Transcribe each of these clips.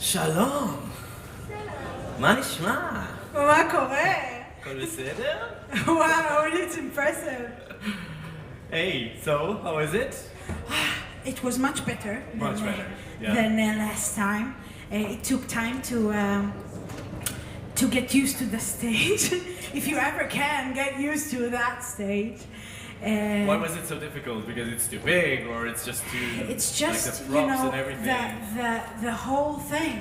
שלום! מה נשמע? מה קורה? הכל בסדר? Wow, it's impressive. Hey, so, how is it? It was much better Much better, yeah. than last time. It took time to get used to the stage. If you ever can get used to that stage. Why was it so difficult? Because it's too big, or it's just too... It's just, like the props and everything? the whole thing.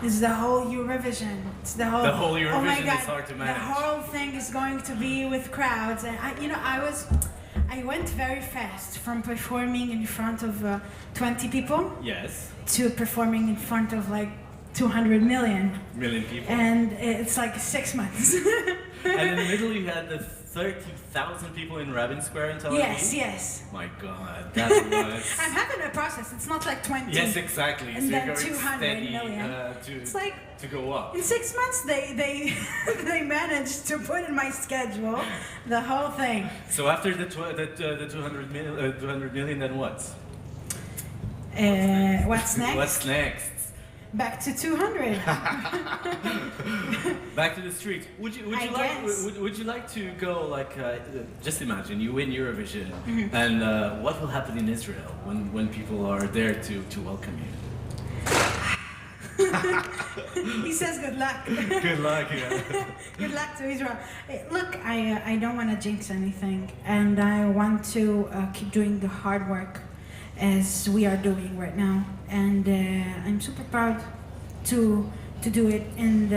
Is the whole Eurovision. It's the whole. The whole Eurovision oh my God, is hard to manage. The whole thing is going to be with crowds, and I went very fast from performing in front of 20 people. Yes. To performing in front of like 200 million people. And it's like 6 months. And in the middle you had the 30,000 people in Rabin Square in Tel Aviv? Yes. My God, that was... I'm having a process, it's not like 20. Yes, exactly. And so then you're going 200 steady, million. It's like to go up. In 6 months they managed to put in my schedule the whole thing. So after the 200 million, then what? What's next? What's next? Back to 200. Back to the streets. Would you like to go like just imagine you win Eurovision, and what will happen in Israel when people are there to welcome you? He says good luck. Good luck, yeah. Good luck to Israel. Look, I don't want to jinx anything, and I want to keep doing the hard work as we are doing right now, and I'm super proud to do it and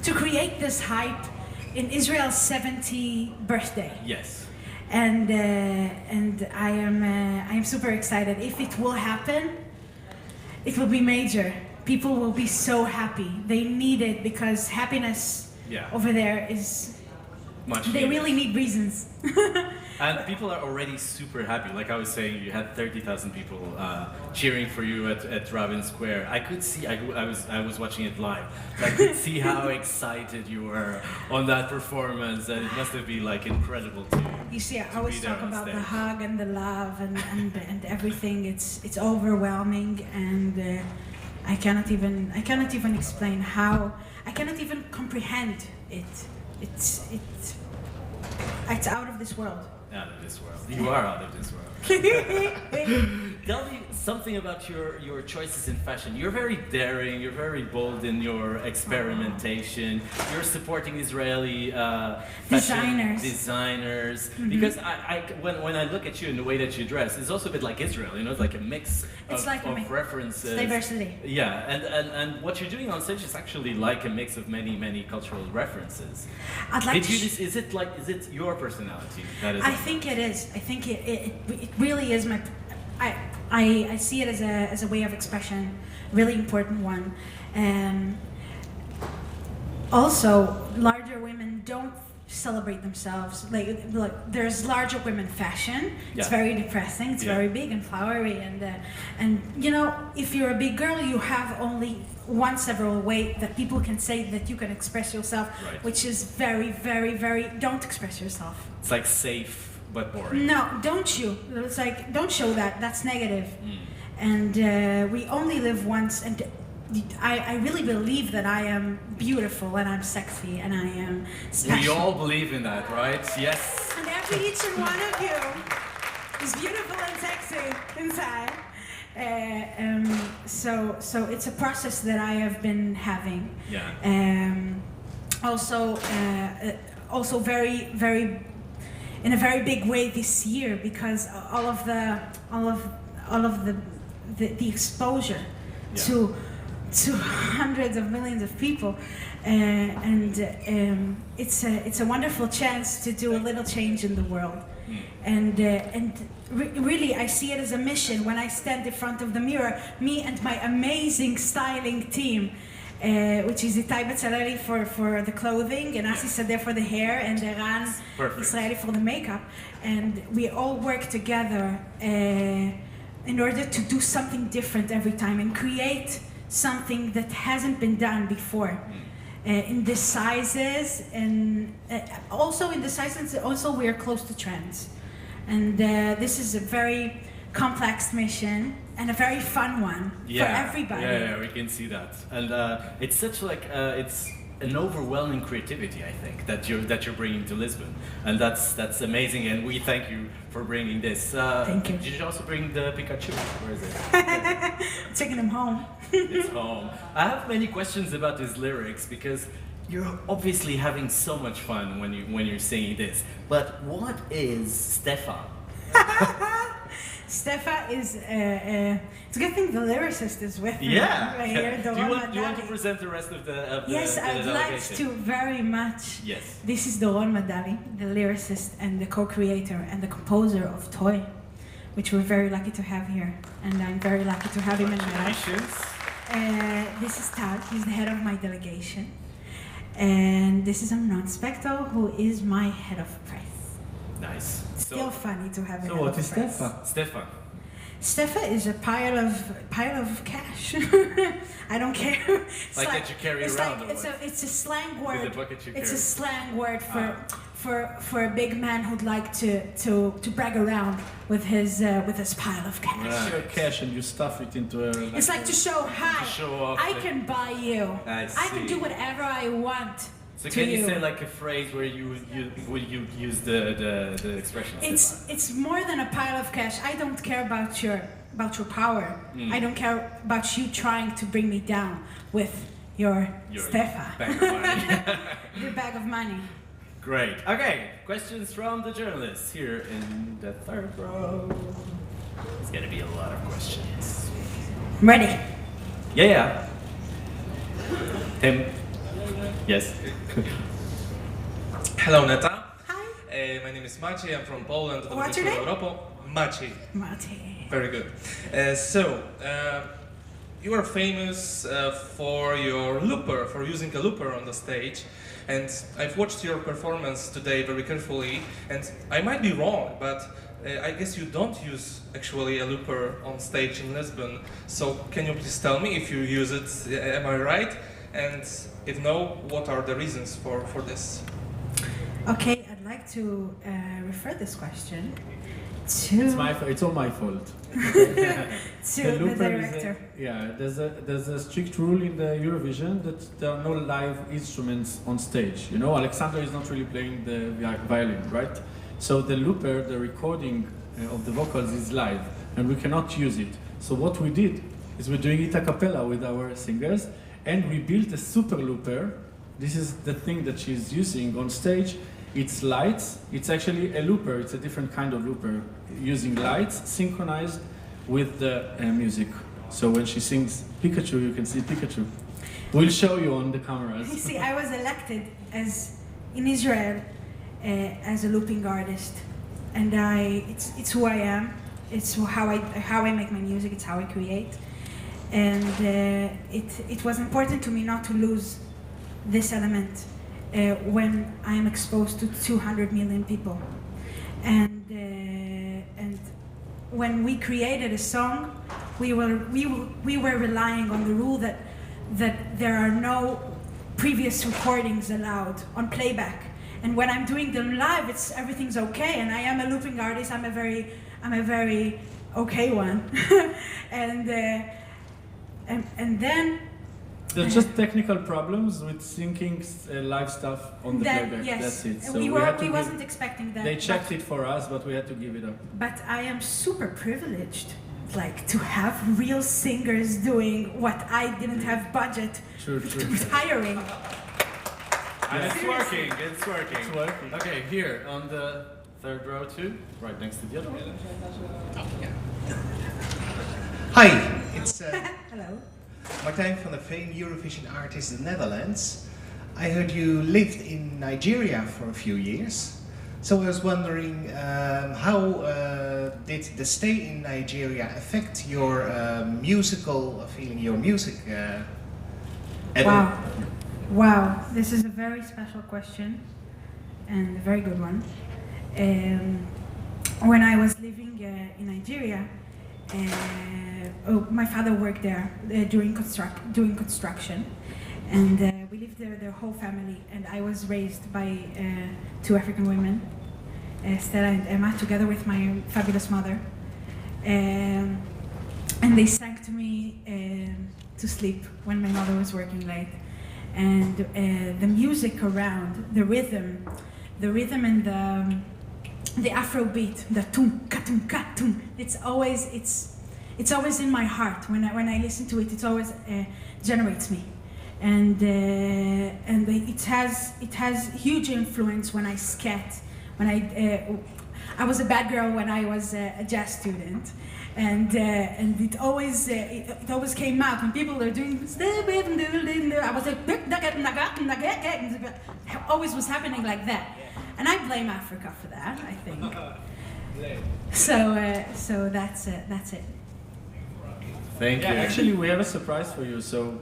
to create this hype in Israel's 70th birthday. Yes. And I am super excited. If it will happen, it will be major. People will be so happy. They need it because happiness over there is much. They really need reasons. And people are already super happy. Like I was saying, you had 30,000 people cheering for you at Rabin Square. I could see. I was watching it live. So I could see how excited you were on that performance, and it must have been like incredible too. You see, I always talk about the hug and the love and everything. It's overwhelming, and I cannot even explain how. I cannot even comprehend it. It's out of this world. Out of this world. You are out of this world. Tell me something about your choices in fashion. You're very daring, you're very bold in your experimentation. You're supporting Israeli designers. Because when I look at you and the way that you dress, it's also a bit like Israel, you know, it's like a mix of references. It's diversity. Yeah, and what you're doing on stage is actually like a mix of many cultural references. Is it your personality that is? I think it is. I think it really is my. I see it as a way of expression, really important one. Also, larger women don't celebrate themselves. Like there's larger women fashion. It's very depressing. It's very big and flowery, and you know, if you're a big girl, you have only one several way that people can say that you can express yourself, which is very don't express yourself. It's like safe but boring. No, don't you? It's like don't show that. That's negative. And we only live once, and I really believe that I am beautiful and I'm sexy and I am special. We all believe in that, right? Yes. And each and one of you is beautiful and sexy inside. So it's a process that I have been having. Yeah. Also very in a very big way this year, because all of the exposure to hundreds of millions of people, and it's a wonderful chance to do a little change in the world, and really I see it as a mission when I stand in front of the mirror, me and my amazing styling team. Which is Itai Betzaleli for the clothing, and Asi Sadeh for the hair, and Eran Israeli for the makeup. And we all work together in order to do something different every time and create something that hasn't been done before. In the sizes, and also in the sizes, also we are close to trends. And this is a very complex mission, and a very fun one for everybody. Yeah, we can see that, and it's such like it's an overwhelming creativity, I think, that you're bringing to Lisbon, and that's amazing. And we thank you for bringing this. Thank you. Did you also bring the Pikachu? Where is it? Taking him home. It's home. I have many questions about his lyrics because you're obviously having so much fun when you're singing this. But what is Stefan? Stefan is it's a good thing the lyricist is with me. Yeah. Right here, do you want to present the rest of the Yes, the I'd like delegation? to very much. Yes. This is Doron Madavi, the lyricist and the co-creator and the composer of Toy, which we're very lucky to have here, and I'm very lucky to have him in my life. Congratulations. This is Tal, he's the head of my delegation, and this is Amnon Spector, who is my head of press. Nice. Still funny to have a So head what of is press. Stefan? Stefan is a pile of cash. I don't care. It's Like that you carry it's around, Like, or it's what? a slang With word. the bucket you It's a carry. slang word for a big man who'd like to brag around with his pile of cash. Right. Your cash and you stuff it into a... It's like to show, hi, To show off I the- can buy you. I can see. do whatever I want. So to can you say like a phrase where you use the expression? It's more than a pile of cash. I don't care about your power. I don't care about you trying to bring me down with your Stefan. bag of money. Your bag of money. Great. Okay, questions from the journalists here in the third row. There's gonna be a lot of questions. I'm ready. Yeah. Tim. Yes. Hello, Netta. Hi. My name is Maciej. I'm from Poland. What's your name? Maciej. Mate. Very good. You are famous for your looper, for using a looper on the stage. And I've watched your performance today very carefully. And I might be wrong, but I guess you don't use actually a looper on stage in Lisbon. So can you please tell me if you use it? Am I right? And if no, what are the reasons for this? Okay, I'd like to refer this question to It's all my fault. the looper director. There's a strict rule in the Eurovision that there are no live instruments on stage. You know, Alexander is not really playing the violin, right? So the looper, the recording of the vocals is live, and we cannot use it. So what we did is we're doing it a cappella with our singers, and we built a super looper. This is the thing that she's using on stage. It's lights. It's actually a looper. It's a different kind of looper using lights synchronized with the music. So when she sings Pikachu, you can see Pikachu. We'll show you on the You cameras. see, I was elected in Israel as a looping artist, and it's who I am. It's how I make my music. It's how I create, and it was important to me not to lose this element when I am exposed to 200 million people, and when we created a song, we were relying on the rule that there are no previous recordings allowed on playback. And when I'm doing them live, everything's okay. And I am a looping artist. I'm a very okay one. and then There's just technical problems with syncing live stuff on the playback. yes, That's it. So we had to wasn't expecting that. They checked it for us, but we had to give it up. But I am super privileged, like to have real singers doing what I didn't have budget True. hiring. And it's Seriously. working. It's working. It's working. Okay, here on the third row too, right next to the other one. Hi, it's Hello. Martijn van der Veen, Eurovision artist in the Netherlands. I heard you lived in Nigeria for a few years. So I was wondering, how did the stay in Nigeria affect your musical feeling, your music? Wow, this is a very special question and a very good one. When I was living in Nigeria, my father worked there doing construction, and we lived there, the whole family, and I was raised by two African women, Stella and Emma, together with my fabulous mother. and they sang to me to sleep when my mother was working late. And the music around, the rhythm and the Afro beat, the tum ka tum ka tum. It's always in my heart. When I listen to it, it always generates me, and it has huge influence when I scat. When I was a bad girl when I was a jazz student, and it always came out when people were doing. I was like, always was happening like that, and I blame Africa for that. I think. So that's it. Thank you. Actually, we have a surprise for you. So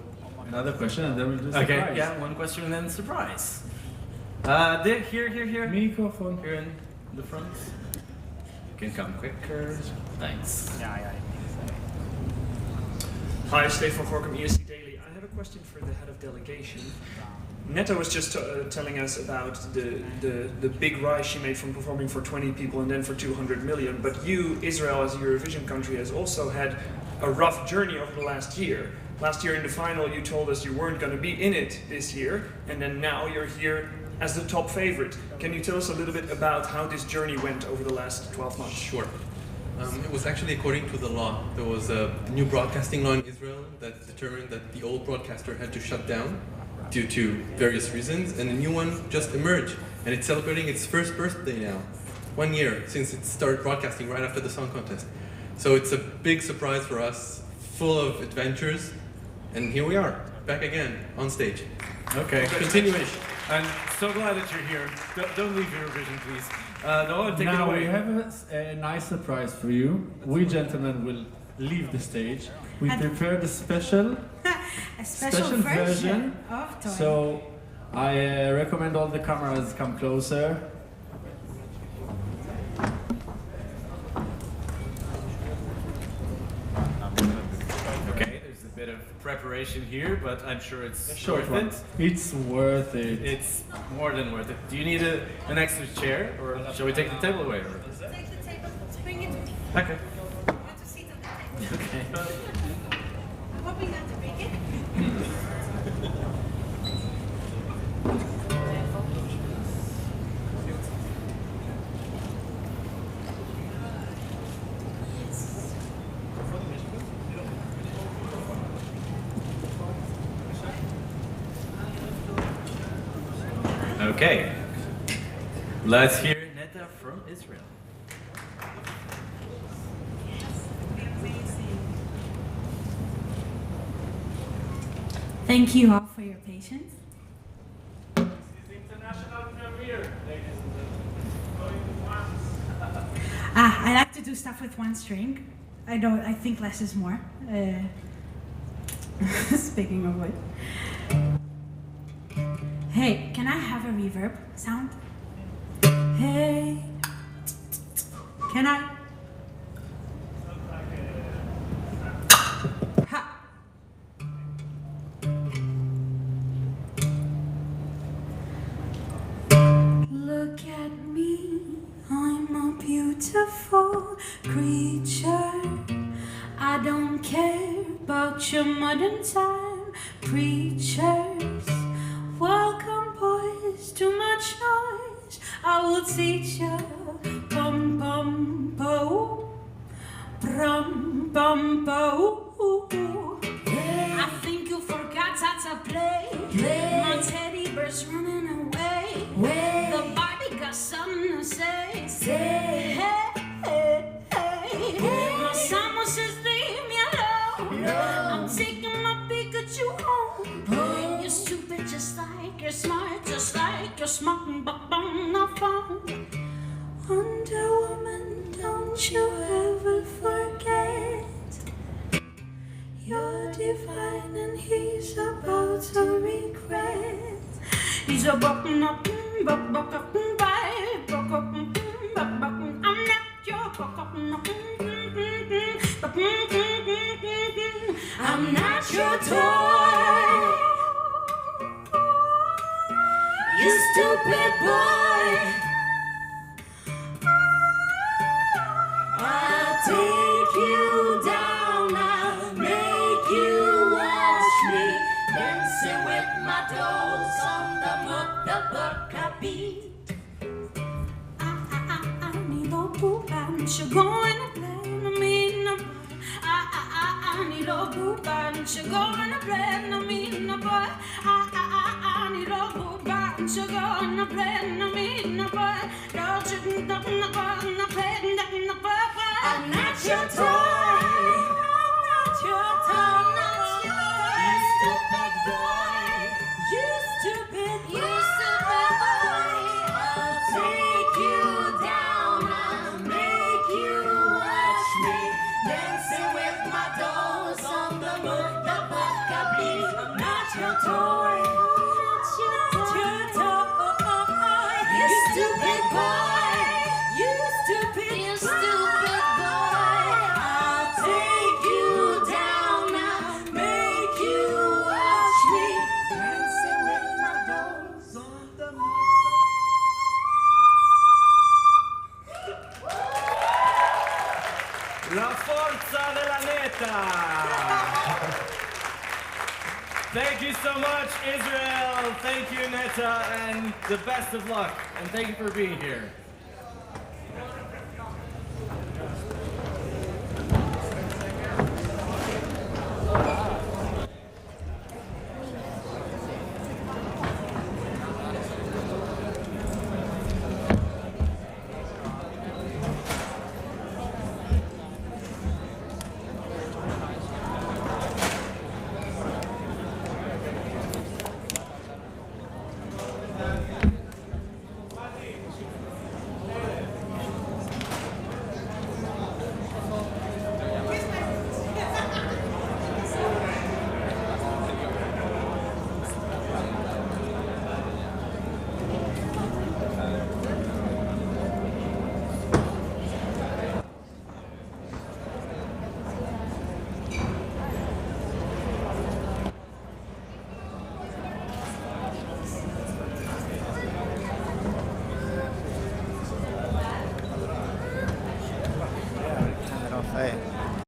another question, and then we'll do surprise. Okay, yeah, one question and then surprise. Here. Microphone. Here in the front. You can come quicker. Thanks. Hi, Stefan Gorkum, ESC Daily. I have a question for the head of delegation. Netta was just telling us about the big rise she made from performing for 20 people and then for 200 million. But you, Israel, as a Eurovision country, has also had a rough journey over the last year. Last year in the final, you told us you weren't going to be in it this year, and then now you're here as the top favorite. Can you tell us a little bit about how this journey went over the last 12 months? Sure. It was actually according to the law. There was a new broadcasting law in Israel that determined that the old broadcaster had to shut down due to various reasons, and a new one just emerged, and it's celebrating its first birthday now. 1 year since it started broadcasting right after the song contest. So it's a big surprise for us, full of adventures, and here we are, back again, on stage. Okay, Continuation. I'm so glad that you're here. Don't leave Eurovision, please. No, take it Now away. we have a nice surprise for you. We gentlemen will leave the stage. We prepared a special version of Toy. So I recommend all the cameras come closer. Okay, there's a bit of preparation here, but I'm sure it's Short worth one. it. It's worth it. It's more than worth it. Do you need an extra chair, or shall we take the table away? Or? Take the table, bring it. Okay. I want to sit on the table. Okay. I'm hoping not to break it. Okay. Let's hear Netta from Israel. Thank you all for your patience. This is international premiere, ladies and gentlemen. I like to do stuff with one string. I think less is more. Speaking of which. Hey, can I have a reverb sound? Hey. Can I? Ha. Look at me, I'm a beautiful creature. I don't care about your modern time preachers. Welcome, boys, too much noise. I will teach you. Bum bum bo, brum bum bo. I think you forgot how to play. My teddy bear's running away. The Barbie got something to say. Hey, hey, hey. My summer says leave me alone. I'm taking my Pikachu home. You're stupid just like you're smart, just like you're smart. But no fun. Wonder Woman, don't you ever forget. You're divine and he's about to regret. He's a button up, I'm not your I'm not your toy. You stupid boy. I'll take you down. need a good bunch of gonna blend me in a boy. I need a good bunch of gonna blend me in a boy. Don't you know gonna blend in a boy? I'm not your toy. I'm not your toy. You stupid boy. You stupid boy. You stupid boy. I'll take you down. I'll make you watch me dancing with my dolls on the moon. The book I bleed. I'm not your toy. Not your toy. You stupid boy. You stupid. You stupid boy. I'll take you down. I'll make you watch me dancing with my dolls on the moon. La forza della Netta! Thank you so much, Israel. Thank you, Netta, and the best of luck. And thank you for being here.